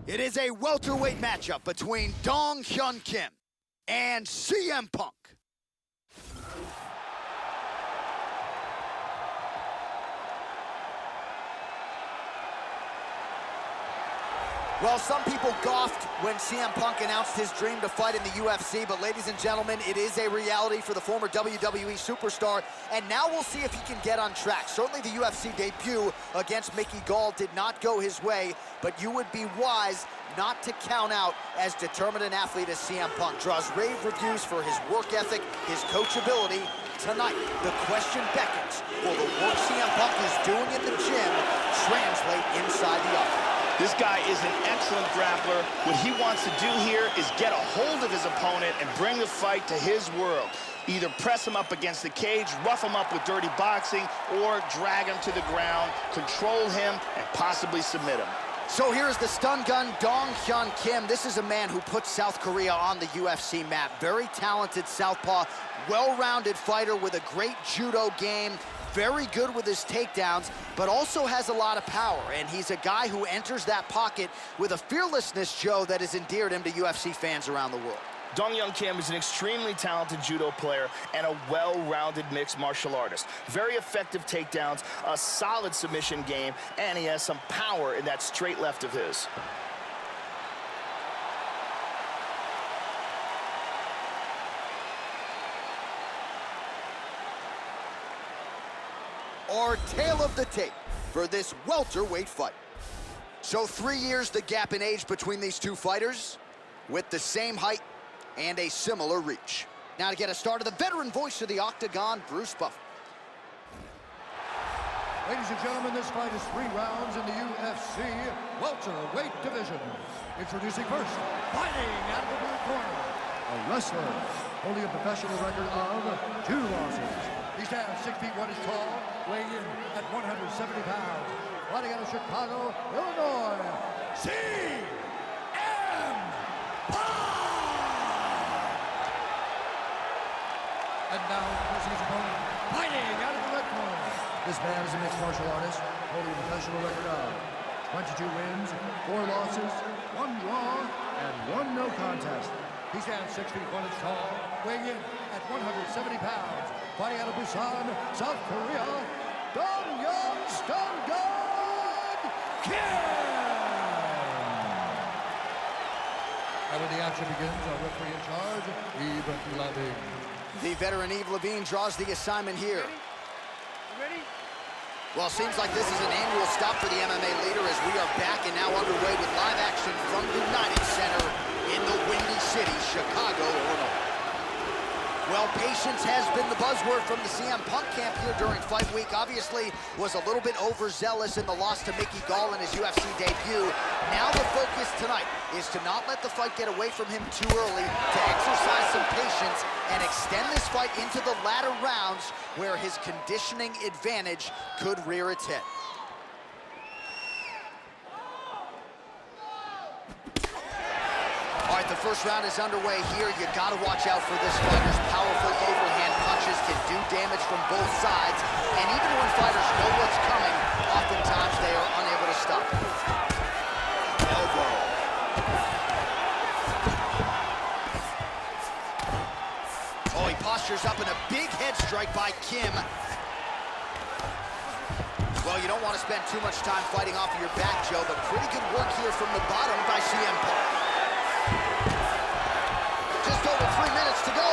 It is a welterweight matchup between Dong Hyun Kim and CM Punk. Well, some people scoffed when CM Punk announced his dream to fight in the UFC, but ladies and gentlemen, it is a reality for the former WWE superstar, and now we'll see if he can get on track. Certainly the UFC debut against Mickey Gall did not go his way, but you would be wise not to count out as determined an athlete as CM Punk. Draws rave reviews for his work ethic, his coachability. Tonight, the question beckons, will the work CM Punk is doing in the gym translate inside the octagon? This guy is an excellent grappler. What he wants to do here is get a hold of his opponent and bring the fight to his world. Either press him up against the cage, rough him up with dirty boxing, or drag him to the ground, control him, and possibly submit him. So here's the stun gun, Dong Hyun Kim. This is a man who put South Korea on the UFC map. Very talented southpaw, well-rounded fighter with a great judo game. Very good with his takedowns, but also has a lot of power. And he's a guy who enters that pocket with a fearlessness, Joe, that has endeared him to UFC fans around the world. Dong Hyun Kim is an extremely talented judo player and a well-rounded mixed martial artist. Very effective takedowns, a solid submission game, and he has some power in that straight left of his. Our tale of the tape for this welterweight fight. So 3 years the gap in age between these two fighters, with the same height and a similar reach. Now to get us started, the veteran voice of the Octagon, Bruce Buffer. Ladies and gentlemen, this fight is 3 rounds in the UFC welterweight division. Introducing first, fighting out of the blue corner, a wrestler holding a professional record of 2 losses. He stands 6 feet 1 inches tall, weighing in at 170 pounds. Fighting out of Chicago, Illinois, CM Punk! And now, here's his opponent, fighting out of the red corner. This man is a mixed martial artist, holding a professional record of 22 wins, 4 losses, 1 draw, and 1 no contest. He stands 6 feet 1 inch tall, weighing in at 170 pounds. Fighting out of Busan, South Korea, Dong Hyun Stun Gun Kim! And when the action begins, our referee in charge, Yves Lavigne. The veteran Yves Lavigne draws the assignment here. Ready? Well, it seems like this is an annual stop for the MMA leader as we are back and now underway with live action from the United Center in the Windy City, Chicago, Illinois. Well, patience has been the buzzword from the CM Punk camp here during fight week. Obviously, was a little bit overzealous in the loss to Mickey Gall in his UFC debut. Now the focus tonight is to not let the fight get away from him too early, to exercise some patience and extend this fight into the latter rounds where his conditioning advantage could rear its head. All right, the first round is underway here. You gotta watch out for this fighter's powerful overhand punches can do damage from both sides. And even when fighters know what's coming, oftentimes they are unable to stop it. Elbow. Oh, he postures up in a big head strike by Kim. Well, you don't want to spend too much time fighting off of your back, Joe, but pretty good work here from the bottom by CM Punk. Just over 3 minutes to go.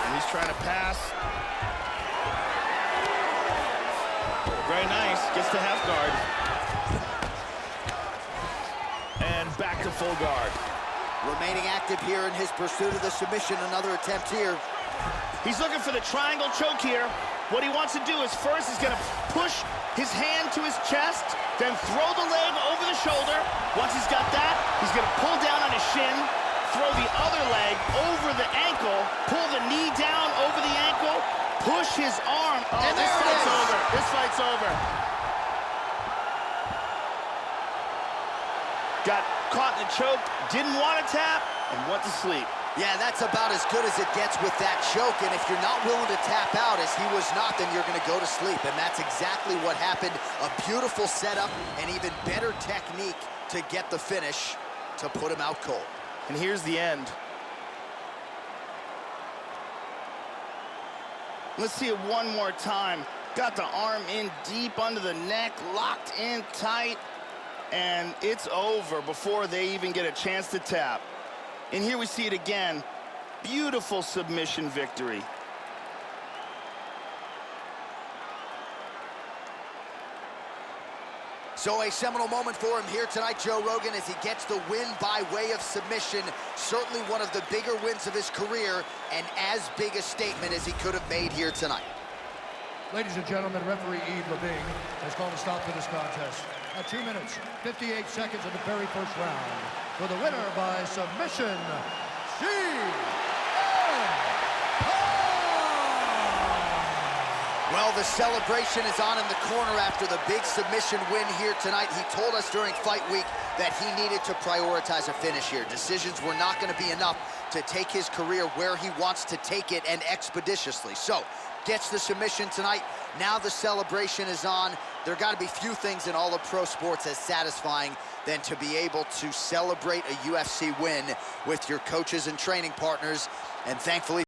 And he's trying to pass. Very nice. Gets to half guard. And back to full guard. Remaining active here in his pursuit of the submission. Another attempt here. He's looking for the triangle choke here. What he wants to do is first he's going to push his hand to his chest, then throw the leg over the shoulder. Once he's got that, he's going to pull down on his shin, throw the other leg over the ankle, pull the knee down over the ankle, push his arm. Oh, and this fight's over. This fight's over. Got caught in the choke, didn't want to tap, and went to sleep. Yeah, that's about as good as it gets with that choke, and if you're not willing to tap out, as he was not, then you're going to go to sleep, and that's exactly what happened. A beautiful setup and even better technique to get the finish to put him out cold. And here's the end. Let's see it one more time. Got the arm in deep under the neck, locked in tight, and it's over before they even get a chance to tap. And here we see it again. Beautiful submission victory. So a seminal moment for him here tonight, Joe Rogan, as he gets the win by way of submission. Certainly one of the bigger wins of his career, and as big a statement as he could have made here tonight. Ladies and gentlemen, referee Yves Levine has called a stop to this contest at 2 minutes, 58 seconds of the very first round. For the winner by submission, Well, the celebration is on in the corner after the big submission win here tonight. He told us during fight week that he needed to prioritize a finish here. Decisions were not going to be enough to take his career where he wants to take it, and expeditiously. So, gets the submission tonight. Now the celebration is on. There got to be few things in all of pro sports as satisfying than to be able to celebrate a UFC win with your coaches and training partners. And thankfully,